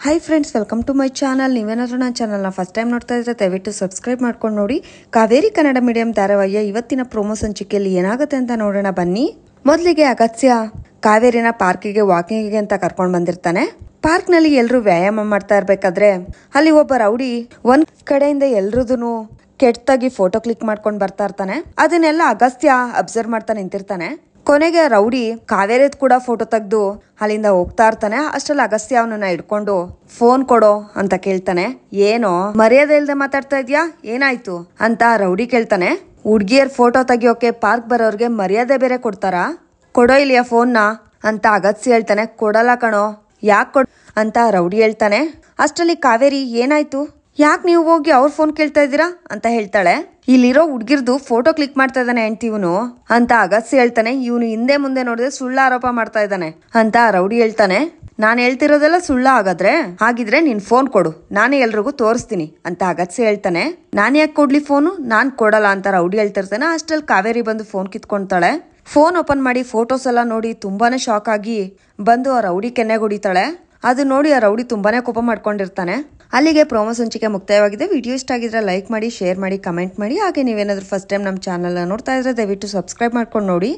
Hi friends, welcome to my channel. ನೀವೇನಾದರೂ ನನ್ನ ಚಾನಲ್ನ ಫಸ್ಟ್ ಟೈಮ್ ನೋಡ್ತಾ ಇದ್ರೆ ದಯವಿಟ್ಟು ಸಬ್ಸ್ಕ್ರೈಬ್ ಮಾಡ್ಕೊಂಡು ನೋಡಿ. ಕಾವೇರಿ ಕನ್ನಡ ಮೀಡಿಯಂ ಧಾರಾವಾಹಿಯ ಇವತ್ತಿನ ಪ್ರೋಮೋ ಸಂಚಿಕೆಯಲ್ಲಿ ಏನಾಗುತ್ತೆ ಅಂತ ನೋಡೋಣ ಬನ್ನಿ. ಮೊದಲಿಗೆ ಅಗತ್ಯ ಕಾವೇರಿನ ಪಾರ್ಕಿಗೆ ವಾಕಿಂಗಿಗೆ ಅಂತ ಕರ್ಕೊಂಡು ಬಂದಿರ್ತಾನೆ. ಪಾರ್ಕ್ನಲ್ಲಿ ಎಲ್ಲರೂ ವ್ಯಾಯಾಮ ಮಾಡ್ತಾ ಇರ್ಬೇಕಾದ್ರೆ ಅಲ್ಲಿ ಒಬ್ಬ ರೌಡಿ ಒಂದ್ ಕಡೆಯಿಂದ ಎಲ್ರದೂ ಕೆಟ್ಟದಾಗಿ ಫೋಟೋ ಕ್ಲಿಕ್ ಮಾಡ್ಕೊಂಡು ಬರ್ತಾ ಇರ್ತಾನೆ. ಅದನ್ನೆಲ್ಲ ಅಗಸ್ತ್ಯ ಅಬ್ಸರ್ವ್ ಮಾಡ್ತಾ ನಿಂತಿರ್ತಾನೆ. ಕೊನೆಗೆ ರೌಡಿ ಕಾವೇರಿದ್ ಕೂಡ ಫೋಟೋ ತೆಗೆದು ಅಲ್ಲಿಂದ ಹೋಗ್ತಾ ಇರ್ತಾನೆ. ಅಷ್ಟ್ರಲ್ಲಿ ಅಗಸ್ತ್ಯ ಅವನನ್ನ ಹಿಡ್ಕೊಂಡು ಫೋನ್ ಕೊಡೋ ಅಂತ ಕೇಳ್ತಾನೆ. ಏನೋ ಮರ್ಯಾದೆ ಇಲ್ದೆ ಮಾತಾಡ್ತಾ ಇದ್ಯಾ, ಏನಾಯ್ತು ಅಂತ ರೌಡಿ ಕೇಳ್ತಾನೆ. ಹುಡ್ಗಿಯರ್ ಫೋಟೋ ತೆಗಿಯೋಕೆ ಪಾರ್ಕ್ ಬರೋರ್ಗೆ ಮರ್ಯಾದೆ ಬೇರೆ ಕೊಡ್ತಾರಾ? ಕೊಡೋ ಇಲ್ಲಿಯ ಫೋನ್ನ ಅಂತ ಅಗಸ್ತ್ಯ ಹೇಳ್ತಾನೆ. ಕೊಡಲ್ಲ ಕಣೋ. ಯಾಕೆ ಕೊಡ್ ಅಂತ ರೌಡಿ ಹೇಳ್ತಾನೆ. ಅಷ್ಟರಲ್ಲಿ ಕಾವೇರಿ ಏನಾಯ್ತು, ಯಾಕೆ ನೀವು ಹೋಗಿ ಅವ್ರ ಫೋನ್ ಕೇಳ್ತಾ ಇದ್ದೀರಾ ಅಂತ ಹೇಳ್ತಾಳೆ. ಇಲ್ಲಿರೋ ಹುಡ್ಗಿರ್ದು ಫೋಟೋ ಕ್ಲಿಕ್ ಮಾಡ್ತಾ ಇದ್ದಾನೆ ಹೆಂಡ್ತಿ ಇವನು ಅಂತ ಅಗಸ್ತ್ಯ ಹೇಳ್ತಾನೆ. ಇವನು ಹಿಂದೆ ಮುಂದೆ ನೋಡಿದ್ರೆ ಸುಳ್ಳು ಆರೋಪ ಮಾಡ್ತಾ ಇದ್ದಾನೆ ಅಂತ ರೌಡಿ ಹೇಳ್ತಾನೆ. ನಾನು ಹೇಳ್ತಿರೋದೆಲ್ಲ ಸುಳ್ಳ ಹಾಗಿದ್ರೆ ನಿನ್ ಫೋನ್ ಕೊಡು, ನಾನೇ ಎಲ್ರಿಗೂ ತೋರಿಸ್ತೀನಿ ಅಂತ ಅಗಸ್ತ್ಯ ಹೇಳ್ತಾನೆ. ನಾನು ಯಾಕೆ ಕೊಡ್ಲಿ ಫೋನು, ನಾನ್ ಕೊಡಲ್ಲ ಅಂತ ರೌಡಿ ಹೇಳ್ತಿರ್ತಾನೆ. ಅಷ್ಟ್ರಲ್ಲಿ ಕಾವೇರಿ ಬಂದು ಫೋನ್ ಕಿತ್ಕೊಂತಾಳೆ. ಫೋನ್ ಓಪನ್ ಮಾಡಿ ಫೋಟೋಸ್ ಎಲ್ಲ ನೋಡಿ ತುಂಬಾನೇ ಶಾಕ್ ಆಗಿ ಬಂದು ಆ ರೌಡಿ ಕೆನ್ನೆಗೆ ಹೊಡಿತಾಳೆ. ಅದು ನೋಡಿ ಆ ರೌಡಿ ತುಂಬಾನೇ ಕೋಪ ಮಾಡ್ಕೊಂಡಿರ್ತಾನೆ. ಅಲ್ಲಿಗೆ ಪ್ರೋಮೋ ಸಂಚಿಕೆ ಮುಕ್ತಾಯವಾಗಿದೆ. ವಿಡಿಯೋ ಇಷ್ಟ ಆಗಿದ್ರೆ ಲೈಕ್ ಮಾಡಿ, ಶೇರ್ ಮಾಡಿ, ಕಮೆಂಟ್ ಮಾಡಿ. ಹಾಗೆ ನೀವೇನಾದ್ರೂ ಫಸ್ಟ್ ಟೈಮ್ ನಮ್ಮ ಚಾನಲ್ ನೋಡ್ತಾ ಇದ್ರೆ ದಯವಿಟ್ಟು ಸಬ್ಸ್ಕ್ರೈಬ್ ಮಾಡ್ಕೊಂಡು ನೋಡಿ.